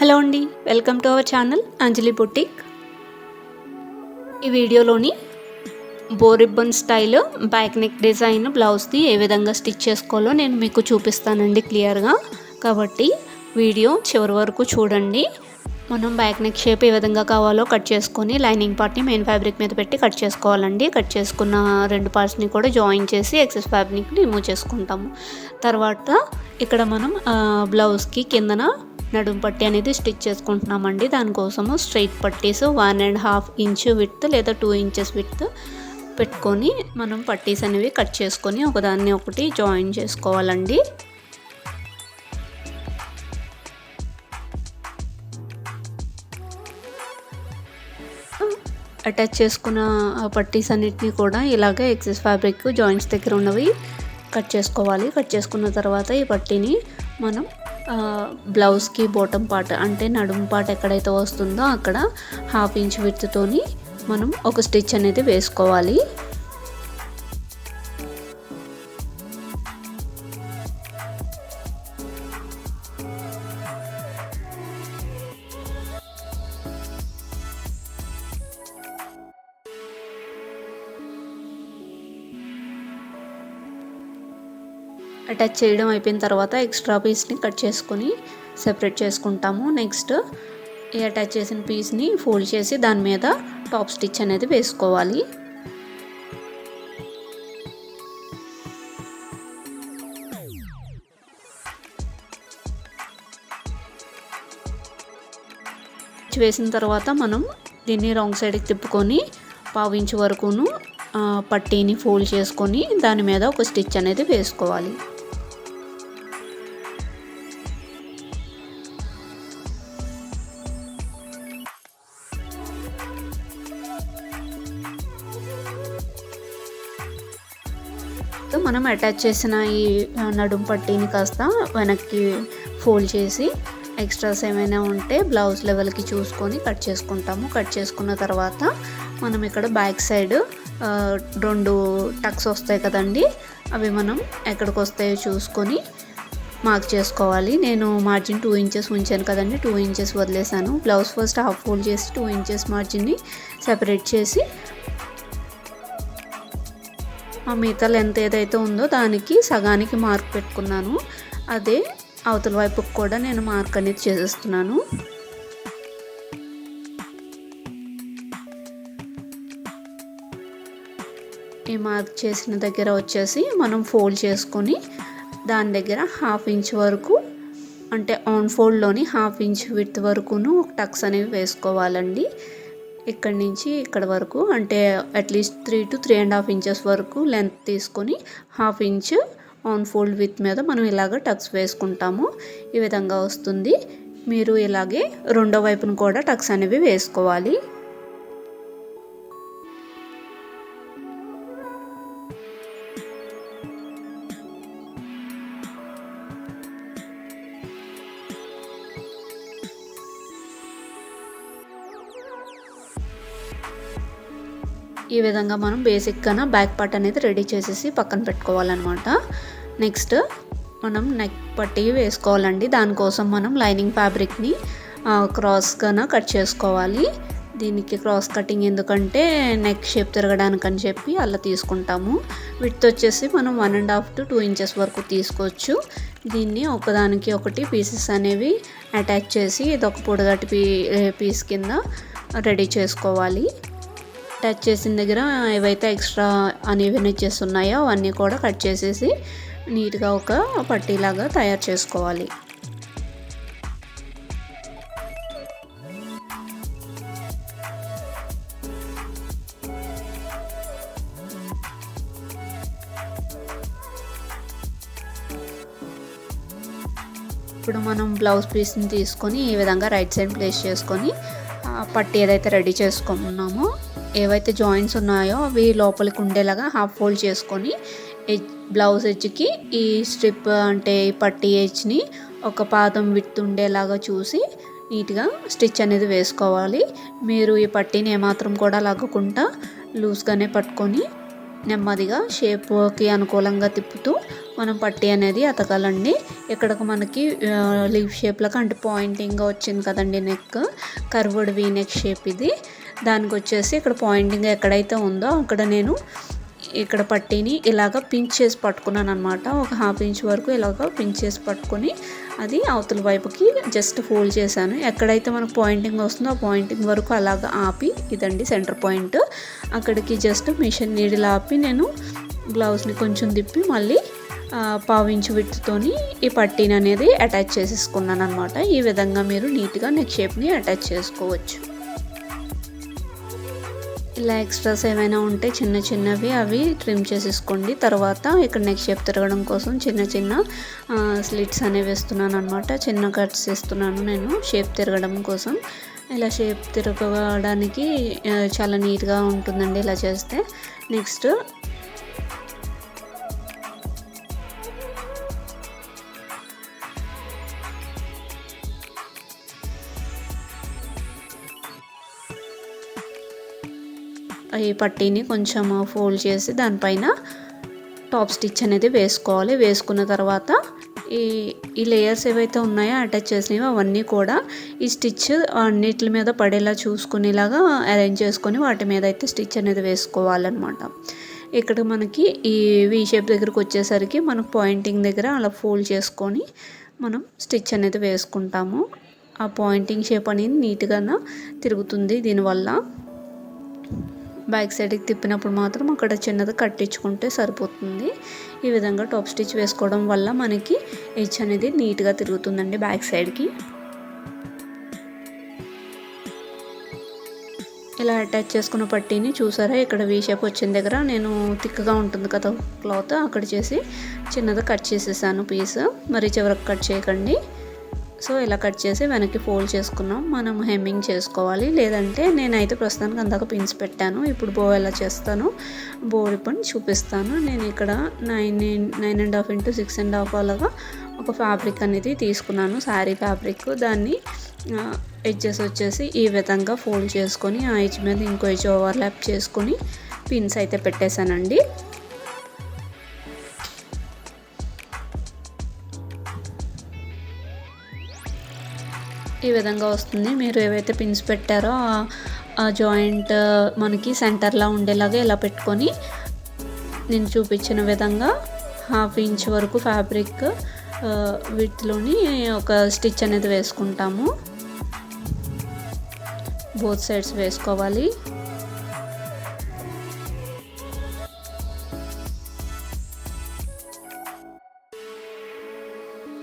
Hello అండి, welcome to our channel Anjali boutique. ఈ వీడియోలోని bow ribbon style back neck design బ్లౌజ్ది ఏ విధంగా స్టిచ్ చేసుకోవాలో నేను మీకు చూపిస్తానండి క్లియర్గా. కాబట్టి వీడియో చివరి వరకు చూడండి. మనం బ్యాక్ నెక్ షేప్ ఏ విధంగా కావాలో కట్ చేసుకొని లైనింగ్ పార్ట్ని మెయిన్ ఫ్యాబ్రిక్ మీద పెట్టి కట్ చేసుకోవాలండి. కట్ చేసుకున్న రెండు పార్ట్స్ని కూడా జాయిన్ చేసి ఎక్సెస్ ఫ్యాబ్రిక్ని రిమూవ్ చేసుకుంటాము. తర్వాత ఇక్కడ మనం బ్లౌజ్కి కిందన నడుం పట్టి అనేది స్టిచ్ చేసుకుంటున్నామండి. దానికోసము స్ట్రైట్ పట్టీస్ 1.5 ఇంచ్ విడ్త్ లేదా 2 ఇంచెస్ విడ్త్ పెట్టుకొని మనం పట్టీస్ అనేవి కట్ చేసుకొని ఒకదాన్ని ఒకటి జాయిన్ చేసుకోవాలండి. అటాచ్ చేసుకున్న పట్టీస్ అన్నిటిని కూడా ఇలాగే ఎక్సెస్ ఫ్యాబ్రిక్ జాయింట్స్ దగ్గర ఉన్నవి కట్ చేసుకోవాలి. కట్ చేసుకున్న తర్వాత ఈ పట్టీని మనం బ్లౌజ్కి బాటమ్ పార్ట్ అంటే నడుము పార్ట్ ఎక్కడైతే వస్తుందో అక్కడ 1/2 ఇంచ్ విడ్త్తోని మనం ఒక స్టిచ్ అనేది వేసుకోవాలి. అటాచ్ చేయడం అయిపోయిన తర్వాత ఎక్స్ట్రా పీస్ని కట్ చేసుకొని సెపరేట్ చేసుకుంటాము. నెక్స్ట్ ఈ అటాచ్ చేసిన పీస్ని ఫోల్డ్ చేసి దాని మీద టాప్ స్టిచ్ అనేది వేసుకోవాలి. వేసిన తర్వాత మనం దీన్ని రాంగ్ సైడ్కి తిప్పుకొని 1/2 ఇంచ్ వరకును పట్టీని ఫోల్డ్ చేసుకొని దాని మీద ఒక స్టిచ్ అనేది వేసుకోవాలి. మనం అటాచ్ చేసిన ఈ నడుం పట్టీని కాస్త వెనక్కి ఫోల్డ్ చేసి ఎక్స్ట్రాస్ ఏమైనా ఉంటే బ్లౌజ్ లెవెల్కి చూసుకొని కట్ చేసుకుంటాము. కట్ చేసుకున్న తర్వాత మనం ఇక్కడ బ్యాక్ సైడ్ 2 టక్స్ వస్తాయి కదండి, అవి మనం ఎక్కడికి వస్తాయో చూసుకొని మార్క్ చేసుకోవాలి. నేను మార్జిన్ 2 ఇంచెస్ ఉంచాను కదండి, 2 ఇంచెస్ వదిలేసాను. బ్లౌజ్ ఫస్ట్ హాఫ్ ఫోల్డ్ చేసి 2 ఇంచెస్ మార్జిన్ని సెపరేట్ చేసి ఆ మిగతా లెంత్ ఏదైతే ఉందో దానికి సగానికి మార్క్ పెట్టుకున్నాను. అదే అవతల వైపుకి కూడా నేను మార్క్ అనేది చేసేస్తున్నాను. ఈ మార్క్ చేసిన దగ్గర వచ్చేసి మనం ఫోల్డ్ చేసుకొని దాని దగ్గర 1/2 ఇంచ్ వరకు అంటే ఆన్ ఫోల్డ్లోని 1/2 ఇంచ్ విడ్త్ వరకును టక్స్ అనేవి వేసుకోవాలండి. ఇక్కడి నుంచి ఇక్కడ వరకు అంటే అట్లీస్ట్ 3 to 3.5 ఇంచెస్ వరకు లెంత్ తీసుకొని 1/2 ఇంచ్ ఆన్ ఫోల్డ్ విత్ మీద మనం ఇలాగ టక్స్ వేసుకుంటాము. ఈ విధంగా వస్తుంది. మీరు ఇలాగే రెండో వైపును కూడా టక్స్ అనేవి వేసుకోవాలి. ఈ విధంగా మనం బేసిక్గా బ్యాక్ పార్ట్ అనేది రెడీ చేసేసి పక్కన పెట్టుకోవాలన్నమాట. నెక్స్ట్ మనం నెక్ పట్టీ వేసుకోవాలండి. దానికోసం మనం లైనింగ్ ఫ్యాబ్రిక్ని క్రాస్గా కట్ చేసుకోవాలి. దీనికి క్రాస్ కటింగ్ ఎందుకంటే నెక్ షేప్ తిరగడానికి అని చెప్పి అలా తీసుకుంటాము. విడ్త్ వచ్చేసి మనం 1.5 to 2 ఇంచెస్ వరకు తీసుకోవచ్చు. దీన్ని ఒకదానికి ఒకటి పీసెస్ అనేవి అటాచ్ చేసి ఇదొక పొడగాటి పీస్ కింద రెడీ చేసుకోవాలి. అటాచ్ చేసిన దగ్గర ఏవైతే ఎక్స్ట్రా అన్ఈవెన్ ఎడ్జెస్ ఉన్నాయో అవన్నీ కూడా కట్ చేసేసి నీట్గా ఒక పట్టీలాగా తయారు చేసుకోవాలి. ఇప్పుడు మనం బ్లౌజ్ పీస్ని తీసుకొని ఈ విధంగా రైట్ సైడ్ ప్లేస్ చేసుకొని పట్టీ ఏదైతే రెడీ చేసుకున్నామో ఏవైతే జాయింట్స్ ఉన్నాయో అవి లోపలికి ఉండేలాగా హాఫ్ ఫోల్డ్ చేసుకొని బ్లౌజ్ ఎడ్జ్కి ఈ స్ట్రిప్ అంటే ఈ పట్టీ ఎడ్జ్ని ఒక పాదం విడ్త్ ఉండేలాగా చూసి నీట్గా స్టిచ్ అనేది వేసుకోవాలి. మీరు ఈ పట్టీని ఏమాత్రం కూడా లాగకుండా లూజ్గానే పట్టుకొని నెమ్మదిగా షేప్కి అనుకూలంగా తిప్పుతూ మనం పట్టీ అనేది అతకాలండి. ఇక్కడికి మనకి లీఫ్ షేప్లోకి అంటే పాయింటింగ్గా వచ్చింది కదండి neck, curved V neck shape ఇది. దానికి వచ్చేసి ఇక్కడ పాయింటింగ్ ఎక్కడైతే ఉందో అక్కడ నేను ఇక్కడ పట్టీని ఇలాగ పించ్ చేసి పట్టుకున్నాను అనమాట. ఒక ½ ఇంచ్ వరకు ఇలాగ పించ్ చేసి పట్టుకొని అది అవతల వైపుకి జస్ట్ ఫోల్డ్ చేశాను. ఎక్కడైతే మనకు పాయింటింగ్ వస్తుందో ఆ పాయింటింగ్ వరకు అలాగ ఆపి, ఇదండి సెంటర్ పాయింట్, అక్కడికి జస్ట్ మిషన్ నీడిల్ ఆపి నేను బ్లౌజ్ని కొంచెం తిప్పి మళ్ళీ ½ ఇంచ్ విడ్త్తోని ఈ పట్టీని అనేది అటాచ్ చేసేసుకున్నాను అనమాట. ఈ విధంగా మీరు నీట్గా నెక్ షేప్ని అటాచ్ చేసుకోవచ్చు. ఇలా ఎక్స్ట్రాస్ ఏమైనా ఉంటే చిన్న చిన్నవి అవి ట్రిమ్ చేసేసుకోండి. తర్వాత ఇక్కడ నెక్ షేప్ తిరగడం కోసం చిన్న చిన్న స్లిట్స్ అనేవి వేస్తున్నాను అనమాట. చిన్న కట్స్ వేస్తున్నాను నేను షేప్ తిరగడం కోసం. ఇలా షేప్ తిరగడానికి చాలా నీట్గా ఉంటుందండి ఇలా చేస్తే. నెక్స్ట్ ఈ పట్టీని కొంచెం ఫోల్డ్ చేసి దానిపైన టాప్ స్టిచ్ అనేది వేసుకోవాలి. వేసుకున్న తర్వాత ఈ లేయర్స్ ఏవైతే ఉన్నాయో అటాచ్ చేసినవి అవన్నీ కూడా ఈ స్టిచ్ అన్నిటి మీద పడేలా చూసుకునేలాగా అరేంజ్ చేసుకొని వాటి మీద అయితే స్టిచ్ అనేది వేసుకోవాలన్నమాట. ఇక్కడ మనకి ఈ వీ షేప్ దగ్గరకు వచ్చేసరికి మనకు పాయింటింగ్ దగ్గర అలా ఫోల్డ్ చేసుకొని మనం స్టిచ్ అనేది వేసుకుంటాము. ఆ పాయింటింగ్ షేప్ అనేది నీట్గా తిరుగుతుంది. దీనివల్ల బ్యాక్ సైడ్కి తిప్పినప్పుడు మాత్రం అక్కడ చిన్నది కట్టించుకుంటే సరిపోతుంది. ఈ విధంగా టాప్ స్టిచ్ వేసుకోవడం వల్ల మనకి ఎడ్జ్ అనేది నీట్గా తిరుగుతుందండి బ్యాక్ సైడ్కి. ఇలా అటాచ్ చేసుకున్న పట్టీని చూసారా, ఇక్కడ వీ షేప్ వచ్చిన దగ్గర నేను థిక్గా ఉంటుంది కదా క్లాత్, అక్కడ చేసి చిన్నది కట్ చేసేసాను పీస్. మరి చివరికి కట్ చేయకండి. సో ఇలా కట్ చేసి వెనక్కి ఫోల్డ్ చేసుకున్నాం. మనం హెమ్మింగ్ చేసుకోవాలి. లేదంటే నేనైతే ప్రస్తుతానికి అందాక పిన్స్ పెట్టాను. ఇప్పుడు బో ఎలా చేస్తాను, బో రిబ్బన్ చూపిస్తాను. నేను ఇక్కడ 9.5 into 6.5 అలాగా ఒక ఫ్యాబ్రిక్ అనేది తీసుకున్నాను, శారీ ఫ్యాబ్రిక్. దాన్ని ఎడ్జెస్ వచ్చేసి ఈ విధంగా ఫోల్డ్ చేసుకొని ఆ ఎడ్జ్ మీద ఇంకో ఎడ్జ్ ఓవర్లాప్ చేసుకొని పిన్స్ అయితే పెట్టేశానండి. ఈ విధంగా వస్తుంది. మీరు ఏవైతే పిన్స్ పెట్టారో ఆ జాయింట్ మనకి సెంటర్లా ఉండేలాగా ఇలా పెట్టుకొని నేను చూపించిన విధంగా ½ ఇంచ్ వరకు ఫ్యాబ్రిక్ వీటిలోని ఒక స్టిచ్ అనేది వేసుకుంటాము. బోత్ సైడ్స్ వేసుకోవాలి.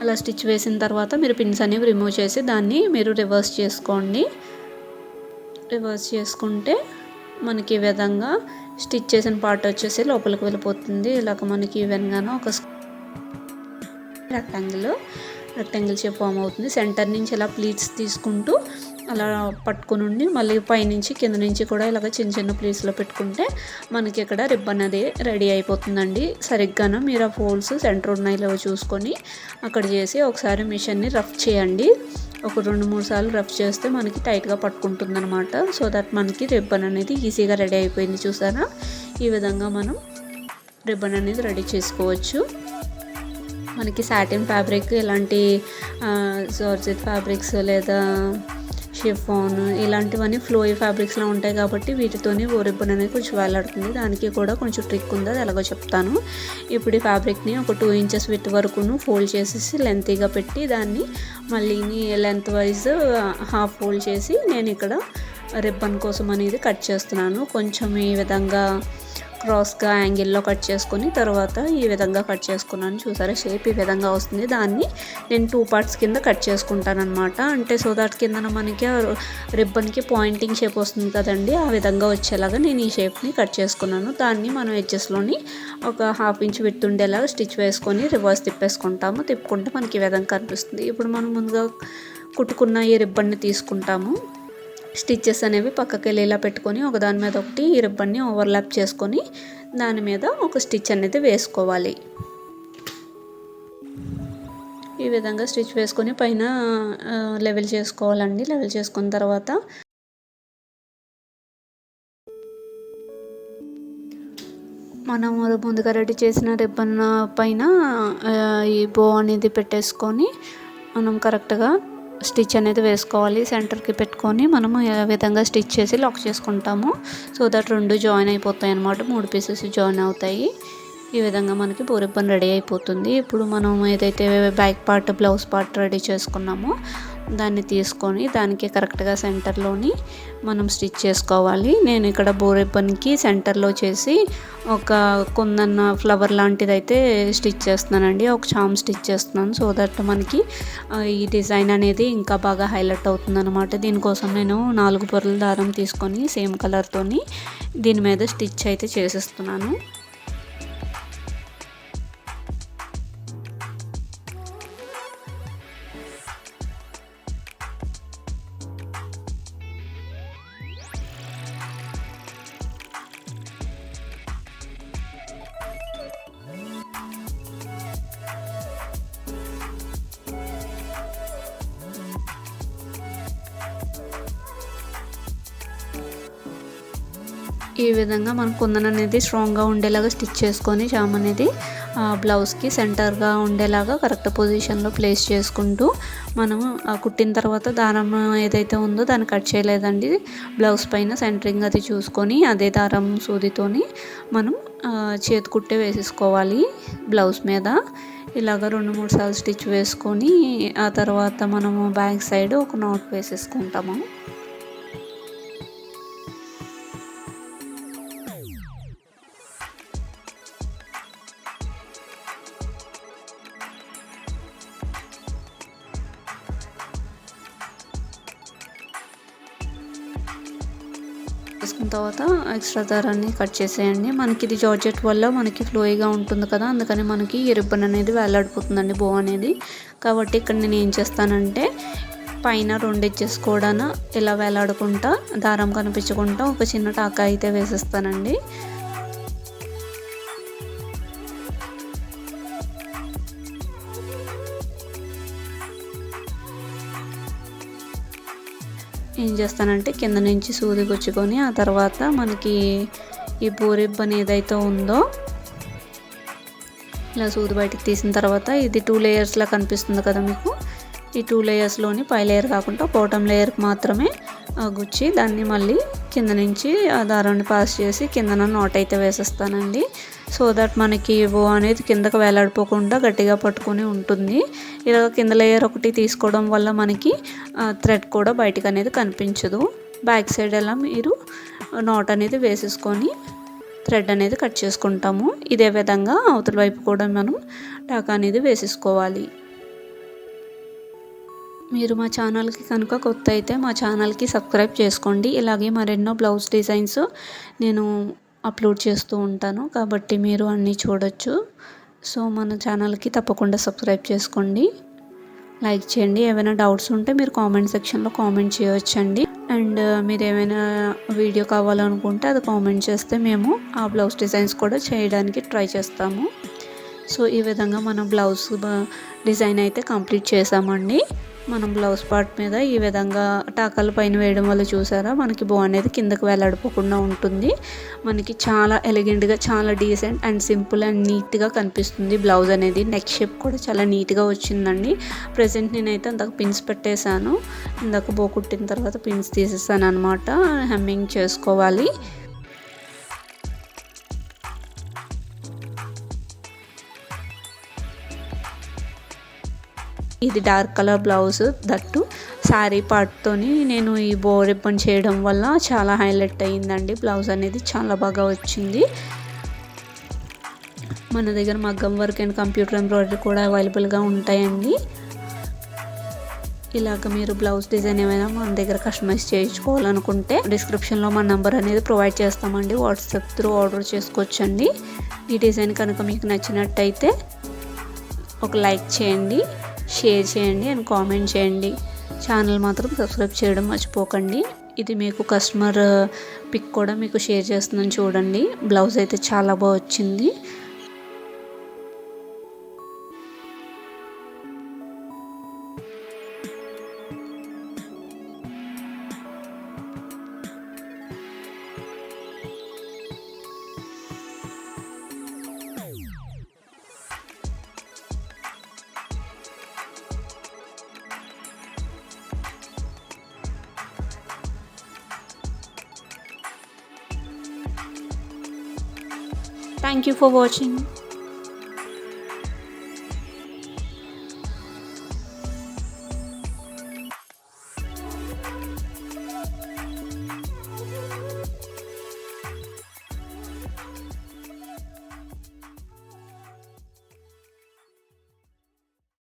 అలా స్టిచ్ వేసిన తర్వాత మీరు పిన్స్ అనేవి రిమూవ్ చేసి దాన్ని మీరు రివర్స్ చేసుకోండి. రివర్స్ చేసుకుంటే మనకి ఈ విధంగా స్టిచ్ చేసిన పార్ట్ వచ్చేసి లోపలికి వెళ్ళిపోతుంది. ఇలాగ మనకి ఈవెన్గానే ఒక రెక్టాంగిల్ షేప్ ఫామ్ అవుతుంది. సెంటర్ నుంచి ఇలా ప్లీట్స్ తీసుకుంటూ అలా పట్టుకుని ఉండి మళ్ళీ పైనుంచి కింద నుంచి కూడా ఇలాగ చిన్న చిన్న ప్లీట్స్లో పెట్టుకుంటే మనకి ఇక్కడ రిబ్బన్ అది రెడీ అయిపోతుందండి. సరిగ్గాను మీరు ఆ ఫోల్డ్స్ సెంటర్ ఉన్నాయి లేవో చూసుకొని అక్కడ చేసి ఒకసారి మిషన్ని రఫ్ చేయండి. ఒక 2-3 సార్లు రఫ్ చేస్తే మనకి టైట్గా పట్టుకుంటుంది అనమాట. సో దట్ మనకి రిబ్బన్ అనేది ఈజీగా రెడీ అయిపోయింది. చూసారా, ఈ విధంగా మనం రిబ్బన్ అనేది రెడీ చేసుకోవచ్చు. మనకి సాటిన్ ఫ్యాబ్రిక్, ఇలాంటి జార్జెట్ ఫ్యాబ్రిక్స్ లేదా షిఫాన్ ఇలాంటివన్నీ ఫ్లోయీ ఫ్యాబ్రిక్స్లో ఉంటాయి కాబట్టి వీటితోనే ఓ రిబ్బన్ అనేది కొంచెం వేలాడుతుంది. దానికి కూడా కొంచెం ట్రిక్ ఉంది, అది ఎలాగో చెప్తాను. ఇప్పుడు ఈ ఫ్యాబ్రిక్ని ఒక 2 inches విత్ వరకును ఫోల్డ్ చేసేసి లెంతీగా పెట్టి దాన్ని మళ్ళీ లెంత్ వైజ్ హాఫ్ ఫోల్డ్ చేసి నేను ఇక్కడ రిబ్బన్ కోసం అనేది కట్ చేస్తున్నాను. కొంచెం ఈ విధంగా క్రాస్గా యాంగిల్లో కట్ చేసుకొని తర్వాత ఈ విధంగా కట్ చేసుకున్నాను. చూసారా, షేప్ ఈ విధంగా వస్తుంది. దాన్ని నేను 2 parts కింద కట్ చేసుకుంటాను అనమాట. అంటే సో దాట్ కింద మనకి రిబ్బన్కి పాయింటింగ్ షేప్ వస్తుంది కదండి, ఆ విధంగా వచ్చేలాగా నేను ఈ షేప్ని కట్ చేసుకున్నాను. దాన్ని మనం ఎడ్జెస్లోని ఒక ½ inch విడ్త్ ఉండేలాగా స్టిచ్ వేసుకొని రివర్స్ తిప్పేసుకుంటాము. తిప్పుకుంటే మనకి ఈ విధంగా కనిపిస్తుంది. ఇప్పుడు మనం ముందుగా కుట్టుకున్న ఈ రిబ్బన్ని తీసుకుంటాము. స్టిచ్చెస్ అనేవి పక్కకి వెళ్ళేలా పెట్టుకొని ఒకదాని మీద ఒకటి ఈ రిబ్బన్ని ఓవర్లాప్ చేసుకొని దాని మీద ఒక స్టిచ్ అనేది వేసుకోవాలి. ఈ విధంగా స్టిచ్ వేసుకొని పైన లెవెల్ చేసుకోవాలండి. లెవెల్ చేసుకున్న తర్వాత మనము ముందుగా రెడీ చేసిన రిబ్బన్ పైన ఈ బో అనేది పెట్టేసుకొని మనం కరెక్ట్గా స్టిచ్ అనేది వేసుకోవాలి. సెంటర్కి పెట్టుకొని మనము ఏ విధంగా స్టిచ్ చేసి లాక్ చేసుకుంటాము. సో దట్ 2 జాయిన్ అయిపోతాయి అన్నమాట. 3 పీసెస్ జాయిన్ అవుతాయి. ఈ విధంగా మనకి బో రిబ్బన్ రెడీ అయిపోతుంది. ఇప్పుడు మనం ఏదైతే back part blouse part ready చేసుకున్నామో దాన్ని తీసుకొని దానికి కరెక్ట్గా సెంటర్లోని మనం స్టిచ్ చేసుకోవాలి. నేను ఇక్కడ బో రిబ్బన్కి సెంటర్లో చేసి ఒక కుందన్న ఫ్లవర్ లాంటిది అయితే స్టిచ్ చేస్తున్నానండి. ఒక చామ్ స్టిచ్ చేస్తున్నాను. సో దట్ మనకి ఈ డిజైన్ అనేది ఇంకా బాగా హైలైట్ అవుతుంది అనమాట. దీనికోసం నేను 4 పొరల దారం తీసుకొని సేమ్ కలర్తోని దీని మీద స్టిచ్ అయితే చేసేస్తున్నాను. ఈ విధంగా మనం కుందన్ అనేది స్ట్రాంగ్గా ఉండేలాగా స్టిచ్ చేసుకొని చామ్ అనేది బ్లౌజ్కి సెంటర్గా ఉండేలాగా కరెక్ట్ పొజిషన్లో ప్లేస్ చేసుకుంటూ మనము కుట్టిన తర్వాత దారం ఏదైతే ఉందో దాన్ని కట్ చేయలేదండి. బ్లౌజ్ పైన సెంటరింగ్ అది చూసుకొని అదే దారం సూదితోని మనం చేతి కుట్టే వేసేసుకోవాలి. బ్లౌజ్ మీద ఇలాగ 2-3 సార్లు స్టిచ్ వేసుకొని ఆ తర్వాత మనము బ్యాక్ సైడ్ ఒక నాట్ వేసేసుకుంటాము. చేసుకున్న తర్వాత ఎక్స్ట్రా దారాన్ని కట్ చేసేయండి. మనకి ఇది జార్జెట్ వల్ల మనకి ఫ్లోయిగా ఉంటుంది కదా, అందుకని మనకి ఈ రిబ్బన్ అనేది వేలాడిపోతుందండి బో అనేది. కాబట్టి ఇక్కడ నేను ఏం చేస్తానంటే పైన 2 ఎడ్జెస్ కూడా ఇలా వేలాడుకుంటా దారం కనిపించకుండా ఒక చిన్న టాకా అయితే వేసేస్తానండి. ఏం చేస్తానంటే కింద నుంచి సూది గుచ్చుకొని ఆ తర్వాత మనకి ఈ బో రిబ్బన్ ఏదైతే ఉందో ఇలా సూది బయటికి తీసిన తర్వాత ఇది 2 లేయర్స్లా కనిపిస్తుంది కదా మీకు. ఈ 2 లేయర్స్లోని పై లేయర్ కాకుండా బాటమ్ లేయర్కి మాత్రమే గుచ్చి దాన్ని మళ్ళీ కింద నుంచి ఆ దారాన్ని పాస్ చేసి కిందన నాట్ అయితే వేసేస్తానండి. సో దట్ మనకి బో అనేది కిందకు వేలాడిపోకుండా గట్టిగా పట్టుకొని ఉంటుంది. ఇలా కింద లేయర్ ఒకటి తీసుకోవడం వల్ల మనకి థ్రెడ్ కూడా బయటకు అనేది కనిపించదు. బ్యాక్ సైడ్ ఎలా మీరు నాట్ అనేది వేసేసుకొని థ్రెడ్ అనేది కట్ చేసుకుంటాము. ఇదే విధంగా అవతల వైపు కూడా మనం టాకా అనేది వేసేసుకోవాలి. మీరు మా ఛానల్కి కనుక కొత్త అయితే మా ఛానల్కి సబ్స్క్రైబ్ చేసుకోండి. ఇలాగే మరెన్నో బ్లౌజ్ డిజైన్స్ నేను అప్లోడ్ చేస్తూ ఉంటాను కాబట్టి మీరు అన్నీ చూడొచ్చు. సో మన ఛానల్కి తప్పకుండా సబ్స్క్రైబ్ చేసుకోండి, లైక్ చేయండి. ఏమైనా డౌట్స్ ఉంటే మీరు కామెంట్ సెక్షన్లో కామెంట్ చేయవచ్చండి. అండ్ మీరు ఏమైనా వీడియో కావాలనుకుంటే అది కామెంట్ చేస్తే మేము ఆ బ్లౌజ్ డిజైన్స్ కూడా చేయడానికి ట్రై చేస్తాము. సో ఈ విధంగా మనం బ్లౌజ్ డిజైన్ అయితే కంప్లీట్ చేసామండి. మనం బ్లౌజ్ పార్ట్ మీద ఈ విధంగా టాకాల పైన వేయడం వల్ల చూసారా మనకి బో అనేది కిందకు వేలాడిపోకుండా ఉంటుంది. మనకి చాలా ఎలిగెంట్గా, చాలా డీసెంట్ అండ్ సింపుల్ అండ్ నీట్గా కనిపిస్తుంది బ్లౌజ్ అనేది. నెక్ షేప్ కూడా చాలా నీట్గా వచ్చిందండి. ప్రజెంట్ నేనైతే అంతకు పిన్స్ పెట్టేశాను. ఇందాక బో కుట్టిన తర్వాత పిన్స్ తీసేసాను అనమాట. హెమ్మింగ్ చేసుకోవాలి. ఇది dark colour blouse, that sari పార్ట్తోని నేను ఈ బో రిబ్బన్ చేయడం వల్ల చాలా హైలైట్ అయ్యిందండి. బ్లౌజ్ అనేది చాలా బాగా వచ్చింది. మన దగ్గర మగ్గం వర్క్ అండ్ కంప్యూటర్ ఎంబ్రాయిడరీ కూడా అవైలబుల్గా ఉంటాయండి. ఇలాగ మీరు బ్లౌజ్ డిజైన్ ఏమైనా మన దగ్గర కస్టమైజ్ చేయించుకోవాలనుకుంటే డిస్క్రిప్షన్లో మన నెంబర్ అనేది ప్రొవైడ్ చేస్తామండి. వాట్సాప్ త్రూ ఆర్డర్ చేసుకోవచ్చండి. ఈ డిజైన్ కనుక మీకు నచ్చినట్టయితే ఒక లైక్ చేయండి, షేర్ చేయండి అండ్ కామెంట్ చేయండి. ఛానల్ మాత్రం సబ్స్క్రైబ్ చేయడం మర్చిపోకండి. ఇది మీకు కస్టమర్ పిక్ కూడా మీకు షేర్ చేస్తున్నాను చూడండి. బ్లౌజ్ అయితే చాలా బాగా వచ్చింది. Thank you for watching.